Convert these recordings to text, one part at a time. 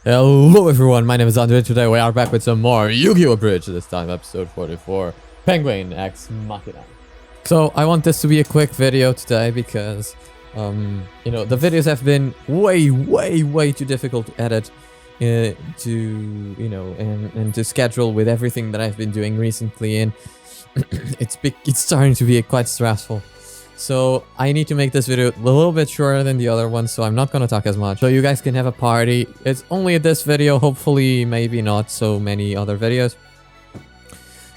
Hello everyone, my name is Andre. Today we are back with some more Yu-Gi-Oh! Abridged, this time episode 44, Penguin X Machina. So I want this to be a quick video today because, the videos have been way too difficult to edit, and to schedule with everything that I've been doing recently, and it's starting to be quite stressful. So I need to make this video a little bit shorter than the other one, so I'm not gonna talk as much. So you guys can have a party. It's only this video, hopefully maybe not so many other videos.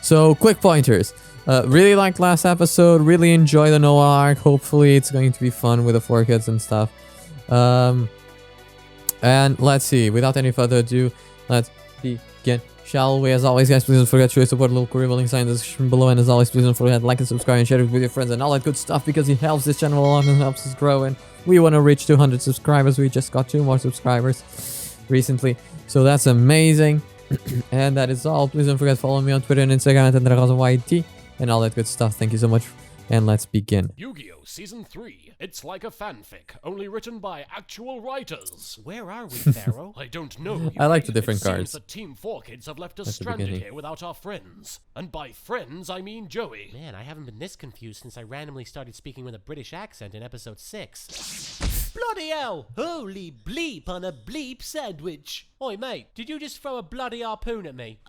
So quick pointers. Really liked last episode, really enjoy the Noah arc. Hopefully it's going to be fun with the 4 kids and stuff. And let's see, without any further ado, let's begin. Shall we? As always, guys, please don't forget to support Little Kuriboh, link in the description below, and as always, please don't forget to like and subscribe and share it with your friends and all that good stuff, because it helps this channel a lot and helps us grow, and we want to reach 200 subscribers. We just got 2 more subscribers recently, so that's amazing. And that is all. Please don't forget to follow me on Twitter and Instagram at antagonist and all that good stuff. Thank you so much, and let's begin. Yu-Gi-Oh! Season 3. It's like a fanfic, only written by actual writers. Where are we, Pharaoh? I don't know. I like the different it cards. Seems that Team 4 Kids have left us stranded here without our friends. And by friends, I mean Joey. Man, I haven't been this confused since I randomly started speaking with a British accent in episode 6. Bloody hell! Holy bleep on a bleep sandwich! Oi, mate, did you just throw a bloody harpoon at me?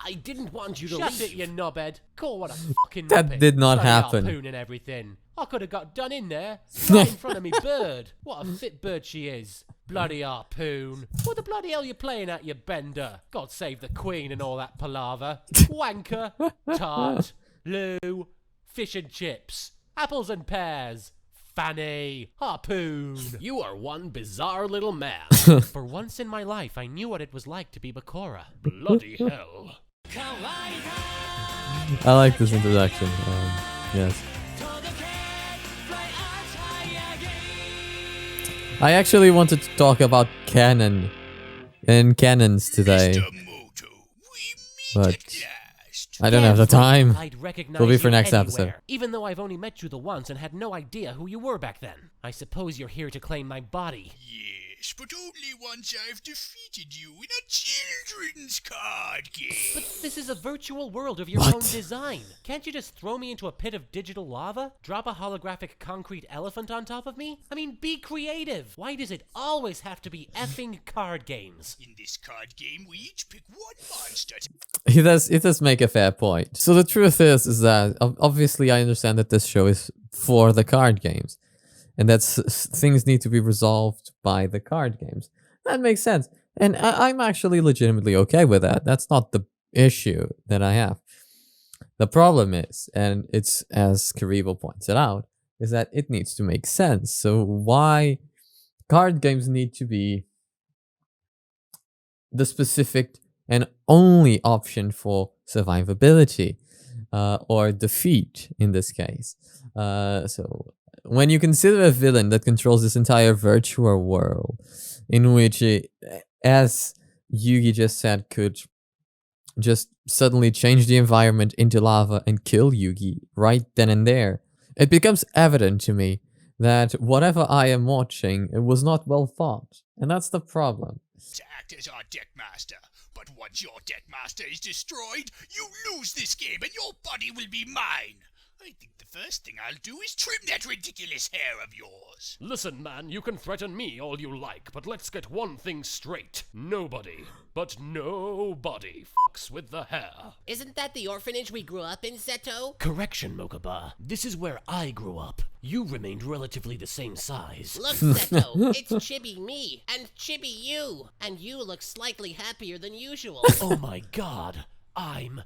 I didn't want you to Shut leave. it, you knobhead. Cool, what a fucking That muppet. did not Bloody happen. Harpoon and everything. I could have got done in there, right in front of me bird. What a fit bird she is. Bloody harpoon. What the bloody hell you playing at, you bender? God save the queen and all that palaver. Wanker, tart, loo, fish and chips, apples and pears. Fanny, harpoon. You are one bizarre little man. For once in my life, I knew what it was like to be Bakura. Bloody hell. I like this introduction. Yes. I actually wanted to talk about canon and canons today, but I don't have the time. I'd recognize It'll be for you next anywhere, episode. even though I've only met you the once and had no idea who you were back then. I suppose you're here to claim my body. Yes, but only once I've defeated you in a children's card game. But this is a virtual world of your What? own design. Can't you just throw me into a pit of digital lava? Drop a holographic concrete elephant on top of me? I mean, be creative. Why does it always have to be effing card games? In this card game, we each pick one monster. It does make a fair point. So the truth is that obviously I understand that this show is for the card games, and that things need to be resolved by the card games. That makes sense, and I'm actually legitimately okay with that. That's not the issue that I have. The problem is, and it's as Kuriboh points it out, is that it needs to make sense. So why card games need to be the specific and only option for survivability, or defeat in this case. So when you consider a villain that controls this entire virtual world, in which it, as Yugi just said, could just suddenly change the environment into lava and kill Yugi right then and there, it becomes evident to me that whatever I am watching, it was not well thought, and that's the problem. To act as our deck master. But once your deck master is destroyed, you lose this game and your body will be mine. I think the first thing I'll do is trim that ridiculous hair of yours. Listen, man, you can threaten me all you like, but let's get one thing straight. Nobody, but nobody fucks with the hair. Isn't that the orphanage we grew up in, Seto? Correction, Mokaba. This is where I grew up. You remained relatively the same size. Look, Seto, it's Chibi me and Chibi you, and you look slightly happier than usual. Oh my god. I'm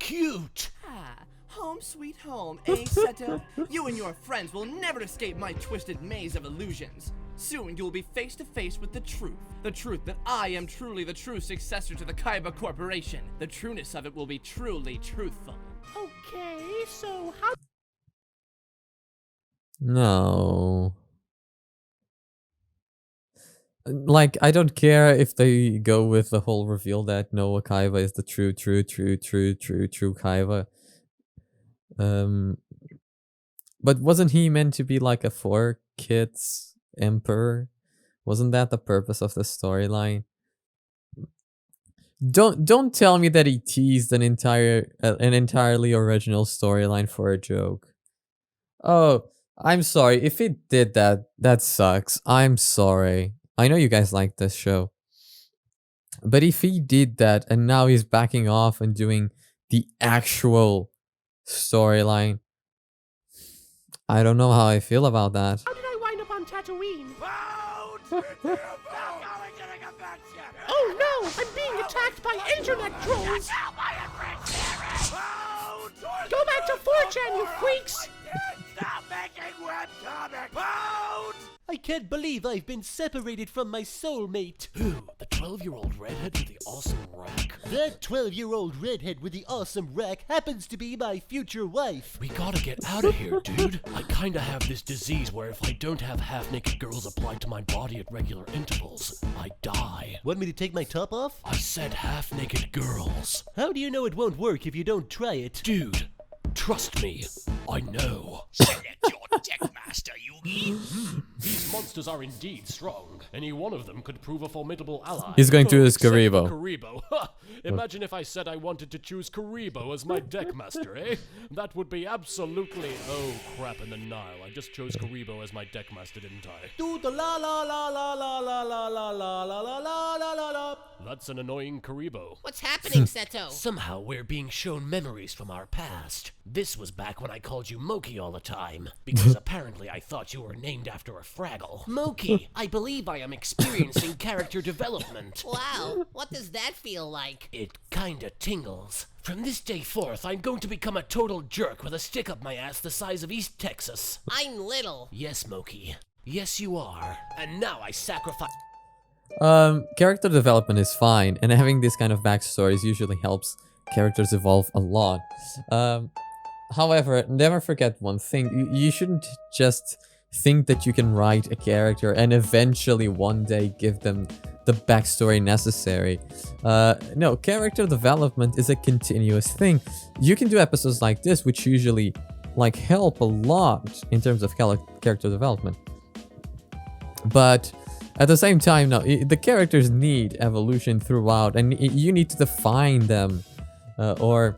cute. Ah, home sweet home, eh, Seto? You and your friends will never escape my twisted maze of illusions. Soon you'll be face to face with the truth that I am truly the true successor to the Kaiba Corporation. The trueness of it will be truly truthful. Okay, so how... No. Like, I don't care if they go with the whole reveal that Noah Kaiba is the true Kaiba. But wasn't he meant to be like a 4 kids emperor? Wasn't that the purpose of the storyline? Don't tell me that he teased an entirely original storyline for a joke. Oh, I'm sorry. If he did that, that sucks. I'm sorry. I know you guys like this show. But if he did that and now he's backing off and doing the actual storyline, I don't know how I feel about that. How did I wind up on Tatooine? Oh no! I'm being attacked by internet trolls! Go back to 4chan, you freaks! Stop making webcomics! I can't believe I've been separated from my soulmate. Who? The 12-year-old redhead with the awesome rack? That 12-year-old redhead with the awesome rack happens to be my future wife. We gotta get out of here, dude. I kinda have this disease where if I don't have half-naked girls applied to my body at regular intervals, I die. Want me to take my top off? I said half-naked girls. How do you know it won't work if you don't try it? Dude, trust me. I know. Select your deckmaster, Yugi. These monsters are indeed strong. Any one of them could prove a formidable ally. He's going to his Except for Kuriboh. Kuriboh. Ha! Imagine if I said I wanted to choose Kuriboh as my deckmaster, eh? That would be absolutely... Oh, crap in the Nile. I just chose Kuriboh as my deckmaster, didn't I? Do the la la la la la la la la la la la la la la. That's an annoying Kuriboh. What's happening, Seto? Somehow we're being shown memories from our past. This was back when I called you Moki all the time, because apparently I thought you were named after a Fraggle. Moki, I believe I am experiencing character development. Wow, what does that feel like? It kinda tingles. From this day forth, I'm going to become a total jerk with a stick up my ass the size of East Texas. I'm little. Yes, Moki. Yes, you are. And now I sacrifice... Character development is fine, and having this kind of backstories usually helps characters evolve a lot. However, never forget one thing. You shouldn't just think that you can write a character and eventually one day give them the backstory necessary. No, character development is a continuous thing. You can do episodes like this, which usually help a lot in terms of character development. But at the same time, no, the characters need evolution throughout, and you need to define them, or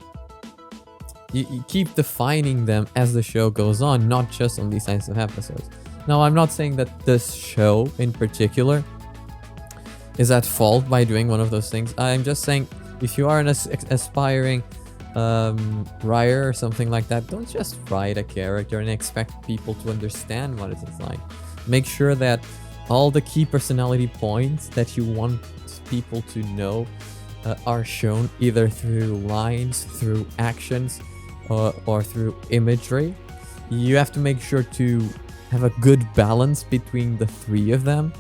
you keep defining them as the show goes on, not just on these kinds of episodes. Now, I'm not saying that this show in particular is at fault by doing one of those things. I'm just saying, if you are an aspiring writer or something like that, don't just write a character and expect people to understand what it is like. Make sure that all the key personality points that you want people to know are shown either through lines, through actions, or through imagery. You have to make sure to have a good balance between the three of them.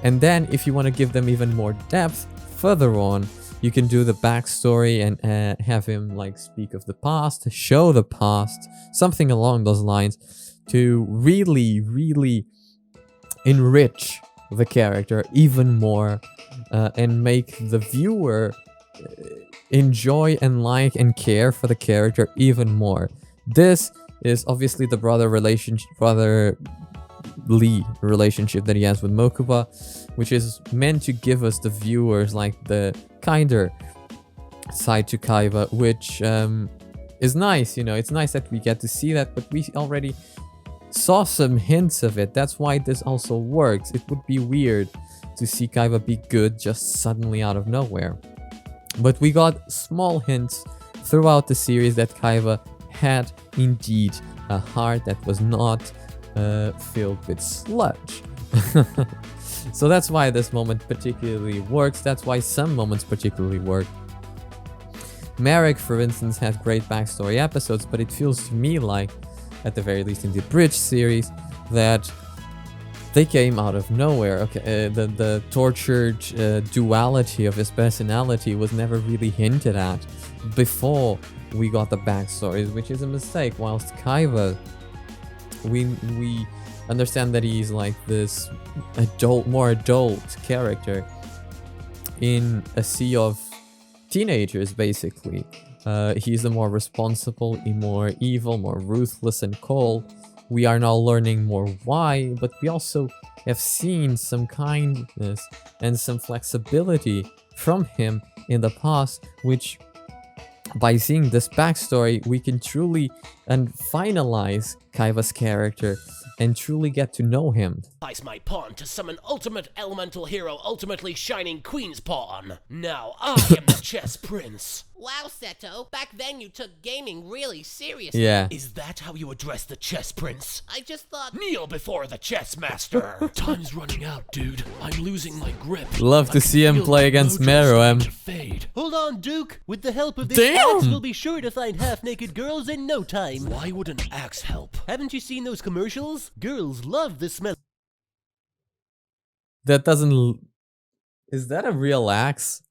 And then if you want to give them even more depth further on, you can do the backstory and have him speak of the past, show the past, something along those lines, to really, really enrich the character even more, and make the viewer enjoy and like and care for the character even more. This is obviously the brotherly relationship that he has with Mokuba, which is meant to give us, the viewers, the kinder side to Kaiba, which is nice. It's nice that we get to see that, but we already saw some hints of it. That's why this also works. It would be weird to see Kaiba be good just suddenly out of nowhere. But we got small hints throughout the series that Kaiba had indeed a heart that was not filled with sludge. So that's why this moment particularly works. That's why some moments particularly work. Merrick, for instance, had great backstory episodes, but it feels to me like, at the very least in the Abridged series, that they came out of nowhere. Okay, the tortured duality of his personality was never really hinted at before we got the backstories, which is a mistake. Whilst Kaiba, we understand that he's this more adult character in a sea of teenagers, basically. He's the more responsible, more evil, more ruthless and cold. we are now learning more why, but we also have seen some kindness and some flexibility from him in the past, which by seeing this backstory, we can truly and finalize Kaiba's character and truly get to know him. Ice my pawn to summon ultimate elemental hero, ultimately shining queen's pawn. Now I am the chess prince. Wow, Seto. Back then you took gaming really seriously. Yeah. Is that how you address the chess prince? I just thought... Kneel before the chess master. Time's running out, dude. I'm losing my grip. Love to see him play against Meruem. Fade. Hold on, Duke. With the help of this Damn! axe, we'll be sure to find half-naked girls in no time. Why would an axe help? Haven't you seen those commercials? Girls love the smell. That doesn't... Is that a real axe?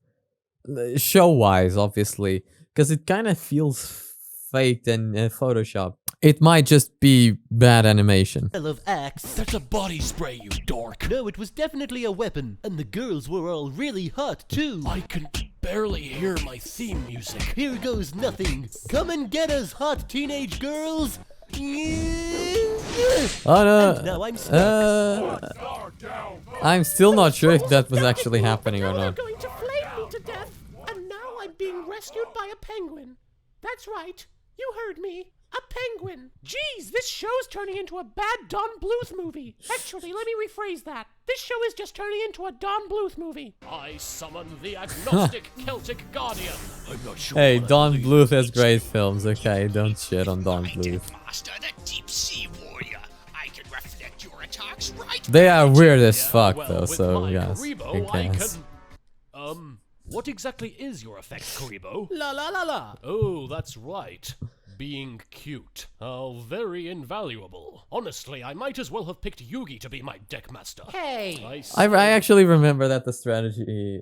Show-wise, obviously. Because it kind of feels faked and Photoshop. It might just be bad animation. I love axe. That's a body spray, you dork. No, it was definitely a weapon. And the girls were all really hot, too. I can barely hear my theme music. Here goes nothing. Come and get us, hot teenage girls. Oh no! And now I'm stuck. I'm still not sure if that was actually happening or not. Going to flame me to death. And now I'm being rescued by a penguin. That's right. You heard me. A penguin. Jeez, this show's turning into a bad Don Bluth movie. Actually, let me rephrase that. This show is just turning into a Don Bluth movie. I summon the agnostic Celtic guardian. I'm not sure. Hey, what I Don believe. Bluth has great films, okay? Don't shit on Don Bluth. Master, the deep sea warrior. I can reflect your attacks right. They are weird as fuck Well, though, with so my yes, Kuriboh, I I guess. can... What exactly is your effect, Kuriboh? La la la la. Oh, that's right. Being cute. How very invaluable. Honestly, I might as well have picked Yugi to be my deckmaster. Hey! I actually remember that the strategy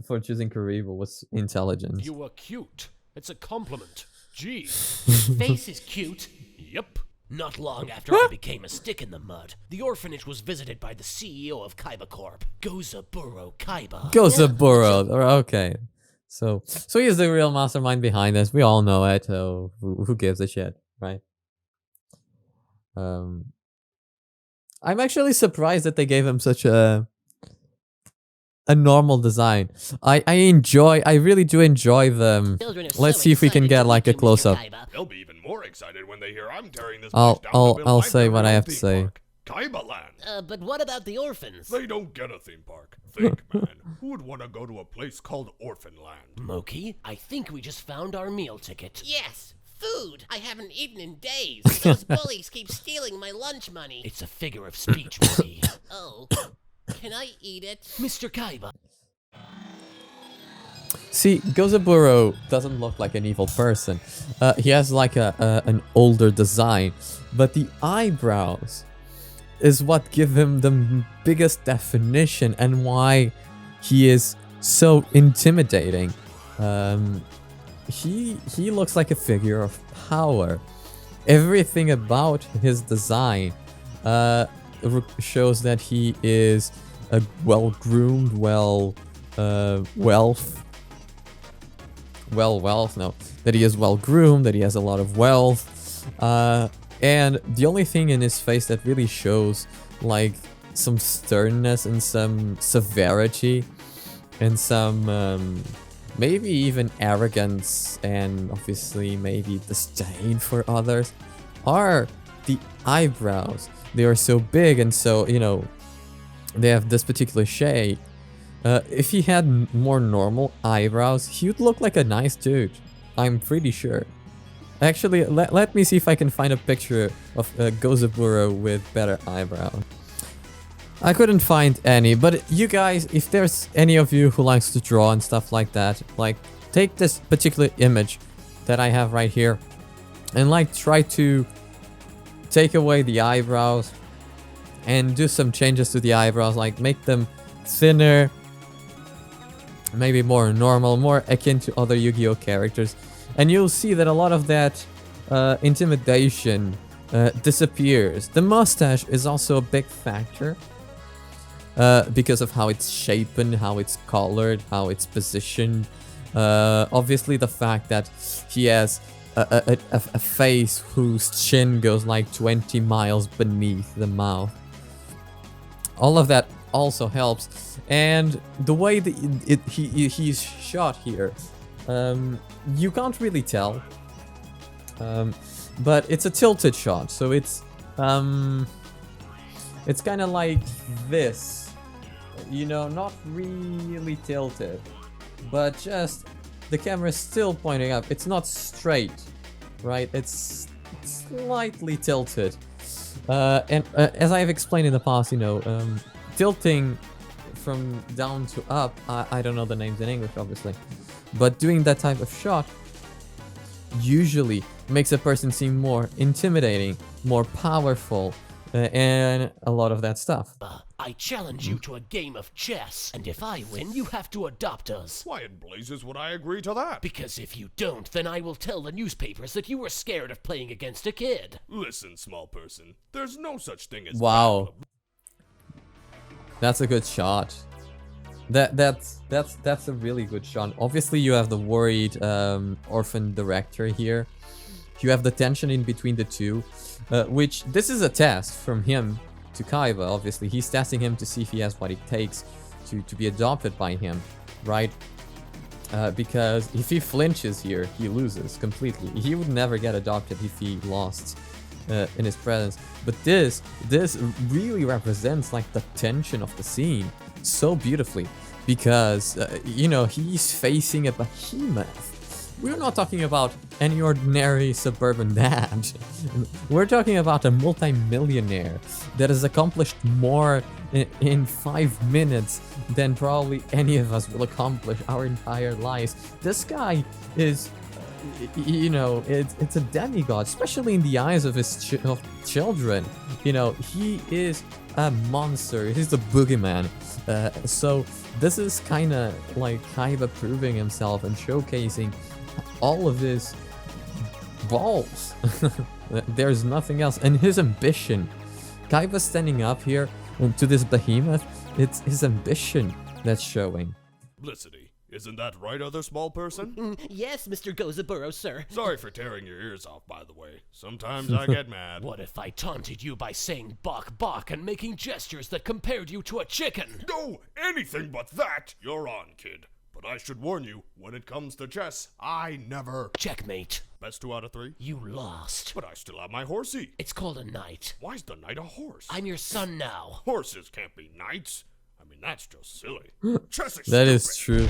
for choosing Kuriboh was intelligence. You were cute. It's a compliment. Gee. Face is cute. Yep. Not long after I became a stick in the mud, the orphanage was visited by the CEO of Kaiba Corp, Gozaburo Kaiba. Gozaburo, okay. So he's the real mastermind behind this. We all know it, so who gives a shit, right? I'm actually surprised that they gave him such a normal design. I really do enjoy them. Let's see if we can get like a close-up. They'll be even more excited when they hear I'm tearing this I'll- place down I'll- to build I'll my say what very I own have to theme say. park, Kaiba Land. But what about the orphans? They don't get a theme park. Think, man. Who would want to go to a place called Orphan Land? Moki, I think we just found our meal ticket. Yes! Food! I haven't eaten in days. Those bullies keep stealing my lunch money. It's a figure of speech, Moki. Oh. Can I eat it? Mr. Kaiba. See, Gozaburo doesn't look like an evil person. He has like an older design, but the eyebrows is what give him the biggest definition and why he is so intimidating. He looks like a figure of power. Everything about his design shows that he is a well-groomed, that he is well-groomed, that he has a lot of wealth, and the only thing in his face that really shows like some sternness and some severity and some maybe even arrogance and obviously maybe disdain for others are the eyebrows. They are so big and so, you know, they have this particular shade. If he had more normal eyebrows, he would look like a nice dude. I'm pretty sure. Actually, let me see if I can find a picture of Gozaburo with better eyebrows. I couldn't find any, but you guys, if there's any of you who likes to draw and stuff like that, like, take this particular image that I have right here and like try to take away the eyebrows and do some changes to the eyebrows, like make them thinner, maybe more normal, more akin to other Yu-Gi-Oh characters, and you'll see that a lot of that intimidation disappears. The mustache is also a big factor because of how it's shapen, how it's colored, how it's positioned. Obviously the fact that he has a face whose chin goes like 20 miles beneath the mouth. All of that also helps, and the way that he's shot here, you can't really tell, but it's a tilted shot, so it's kind of like this, you know, not really tilted, but just the camera is still pointing up. It's not straight, right? It's slightly tilted. And as I've explained in the past, you know, tilting from down to up, I don't know the names in English, obviously, but doing that type of shot usually makes a person seem more intimidating, more powerful, and a lot of that stuff. I challenge you to a game of chess, and if I win, you have to adopt us. Why in blazes would I agree to that? Because if you don't, then I will tell the newspapers that you were scared of playing against a kid. Listen, small person, there's no such thing as Wow, that's a good shot. That's a really good shot. Obviously, you have the worried orphan director here. You have the tension in between the two, which this is a test from him to Kaiba. Obviously, he's testing him to see if he has what it takes to be adopted by him, right? Because if he flinches here, he loses completely. He would never get adopted if he lost in his presence. But this really represents like the tension of the scene so beautifully, because you know, he's facing a behemoth. We're not talking about any ordinary suburban dad. We're talking about a multi-millionaire that has accomplished more in 5 minutes than probably any of us will accomplish our entire lives. This guy is, you know, it's a demigod, especially in the eyes of his children. You know, he is a monster. He's the boogeyman. So this is kind of like Kaiba proving himself and showcasing all of his balls. There's nothing else. And his ambition. Kaiba standing up here to this behemoth, it's his ambition that's showing. Publicity. Isn't that right, other small person? Yes, Mr. Gozaburo, sir. Sorry for tearing your ears off, by the way. Sometimes I get mad. What if I taunted you by saying "bok bok" and making gestures that compared you to a chicken? No, anything but that! You're on, kid. But I should warn you, when it comes to chess, I never... Checkmate. Best 2 out of 3? You lost. But I still have my horsey. It's called a knight. Why's the knight a horse? I'm your son now. Horses can't be knights. I mean, that's just silly. Chess is That is stupid. true.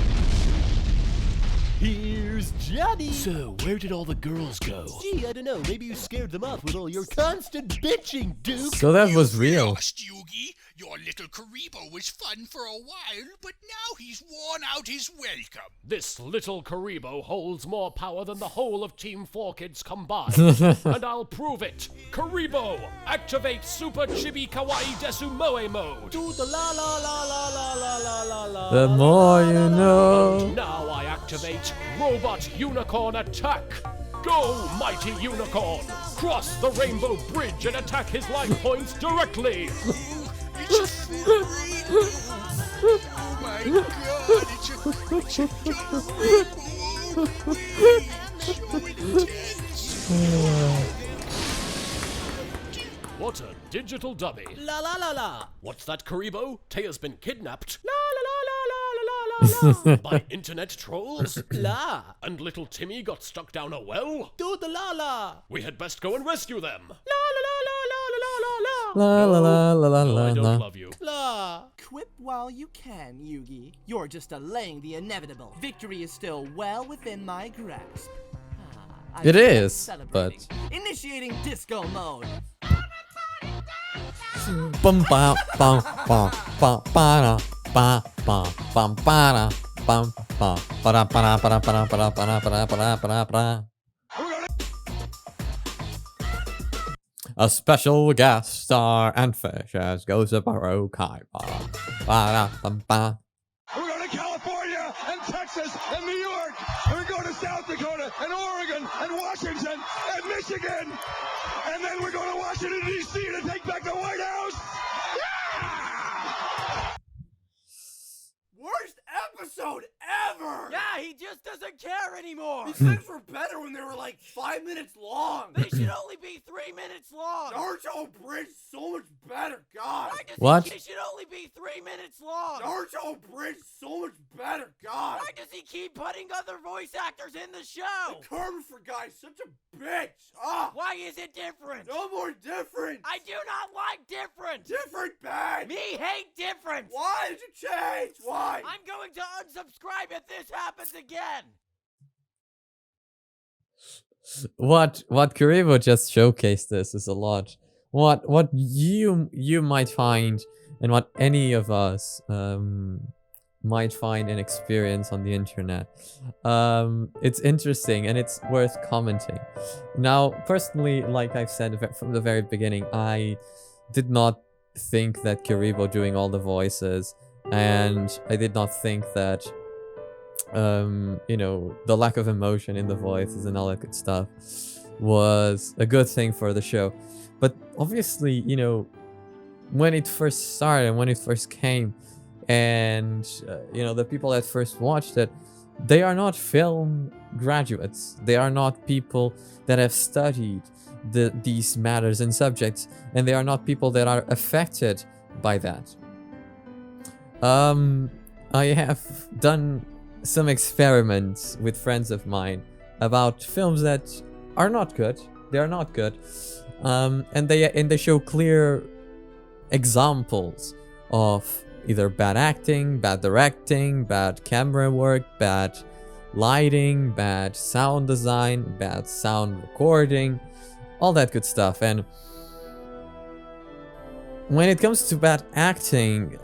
Here's Johnny. So, where did all the girls go? Gee, I don't know. Maybe you scared them off with all your constant bitching, Duke. So that was real. Lost, Yugi. Your little Kuriboh was fun for a while, but now he's worn out his welcome. This little Kuriboh holds more power than the whole of Team 4Kids combined. And I'll prove it. Kuriboh, activate Super Chibi Kawaii Desumoe mode. Do the la la la la la la la la la. The more you know. Now I activate Robot Unicorn Attack. Go, mighty unicorn! Cross the rainbow bridge and attack his life points directly! It's oh my god, it's so intense. What a digital dummy! La la la la. What's that, Kuriboh? Taya's been kidnapped. La la la la la la la la. By internet trolls? La. And little Timmy got stuck down a well? Do the la la. We had best go and rescue them! La la la la la la la la. La la la la la No, I la don't la. love you. La. Quip while you can, Yugi. You're just delaying the inevitable. Victory is still well within my grasp. I It feel like is, celebrating. Initiating disco mode. Bum ba bum ba ba ba ba ba bum ba bum ba ba ba ba ba ba ba ba ba ba ba ba. A special guest star and fish as Gozaburo Kaiba. Ba bum ba. We're going to California and Texas and New York. And we're going to South Dakota and Oregon and Washington and Michigan. And then we're going to Washington, D.C. to take back the White House. Yeah! Worst episode ever! Yeah! Yeah, he just doesn't care anymore. These things were better when they were like 5 minutes long. They should only be 3 minutes long. Naruto Abridged so much better, God. Why does What? They should only be 3 minutes long. Naruto Abridged so much better, God. Why does he keep putting other voice actors in the show? The Carver guy's such a bitch. Ah, Why is it different? no more different. I do not like different. Different bad. Me hate different. Why did you change? Why? I'm going to unsubscribe if this happens again. What Kuriboh just showcased this is a lot. What you might find, and what any of us might find and experience on the internet. It's interesting and it's worth commenting. Now, personally, like I've said from the very beginning, I did not think that Kuriboh doing all the voices, and I did not think that you know, the lack of emotion in the voices and all that good stuff was a good thing for the show. But obviously, you know, when it first started, when it first came, and you know, the people that first watched it, they are not film graduates. They are not people that have studied these matters and subjects, and they are not people that are affected by that. I have done some experiments with friends of mine about films that are not good. They are not good, and they show clear examples of either bad acting, bad directing, bad camera work, bad lighting, bad sound design, bad sound recording, all that good stuff. And when it comes to bad acting,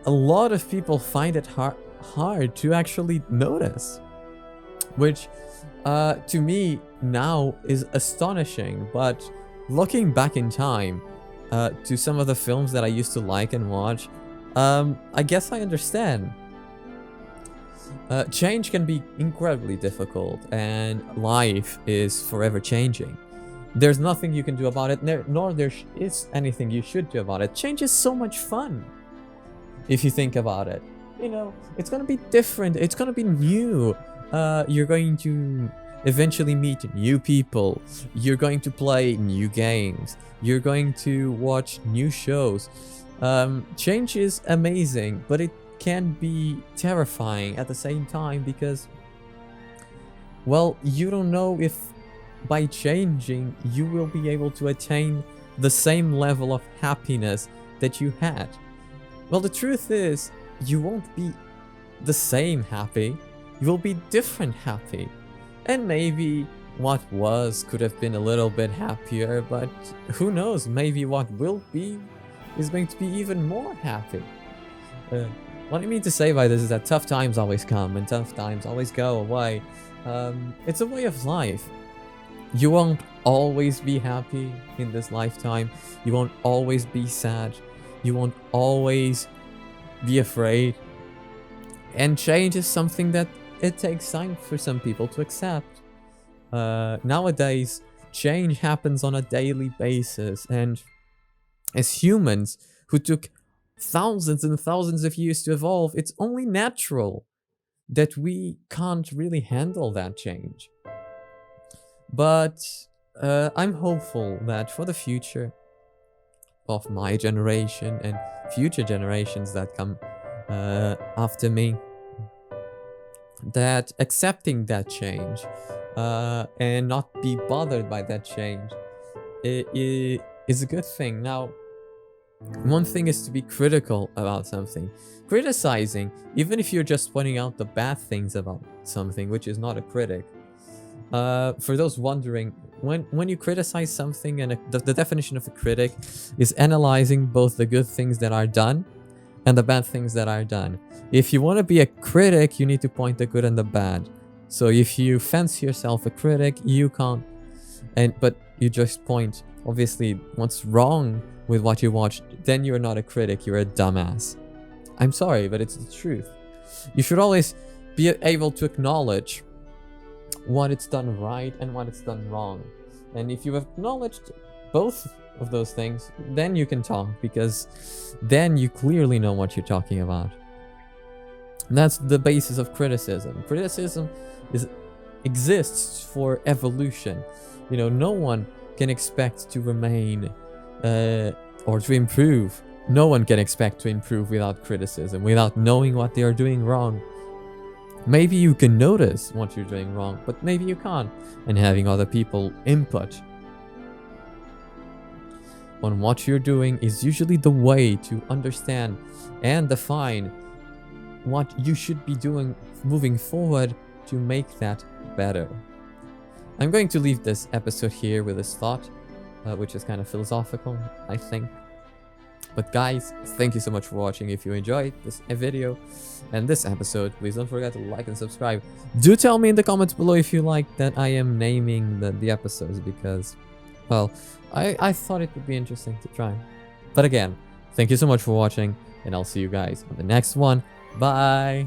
a lot of people find it hard to actually notice, which to me now is astonishing. But looking back in time to some of the films that I used to like and watch, I guess I understand. Change can be incredibly difficult, and life is forever changing. There's nothing you can do about it, nor there is anything you should do about it. Change is so much fun if you think about it. You know, it's gonna be different, it's gonna be new. You're going to eventually meet new people, you're going to play new games, you're going to watch new shows. Change is amazing, but it can be terrifying at the same time, because, well, you don't know if by changing you will be able to attain the same level of happiness that you had. Well, the truth is, you won't be the same happy, you will be different happy. And maybe what was could have been a little bit happier, but who knows, maybe what will be is going to be even more happy. What I mean to say by this is that tough times always come and tough times always go away. It's a way of life. You won't always be happy in this lifetime. You won't always be sad. You won't always be afraid. And change is something that it takes time for some people to accept. Nowadays, change happens on a daily basis, and as humans who took thousands and thousands of years to evolve, it's only natural that we can't really handle that change. But I'm hopeful that for the future of my generation and future generations that come after me, that accepting that change and not be bothered by that change is a good thing. Now, one thing is to be critical about something. Criticizing, even if you're just pointing out the bad things about something, which is not a critic. For those wondering, when you criticize something, and the definition of a critic is analyzing both the good things that are done and the bad things that are done. If you want to be a critic, you need to point the good and the bad. So if you fancy yourself a critic, you can't, but you just point, obviously, what's wrong with what you watched, then you're not a critic, you're a dumbass. I'm sorry, but it's the truth. You should always be able to acknowledge what it's done right and what it's done wrong. And if you have acknowledged both of those things, then you can talk, because then you clearly know what you're talking about. That's the basis of criticism. Criticism exists for evolution. You know, no one can expect to remain or to improve. No one can expect to improve without criticism, without knowing what they are doing wrong. Maybe you can notice what you're doing wrong, but maybe you can't. And having other people input on what you're doing is usually the way to understand and define what you should be doing moving forward to make that better. I'm going to leave this episode here with this thought, which is kind of philosophical, I think. But guys, thank you so much for watching. If you enjoyed this video and this episode, please don't forget to like and subscribe. Do tell me in the comments below if you like that I am naming the episodes, because, well, I thought it would be interesting to try. But again, thank you so much for watching, and I'll see you guys on the next one. Bye!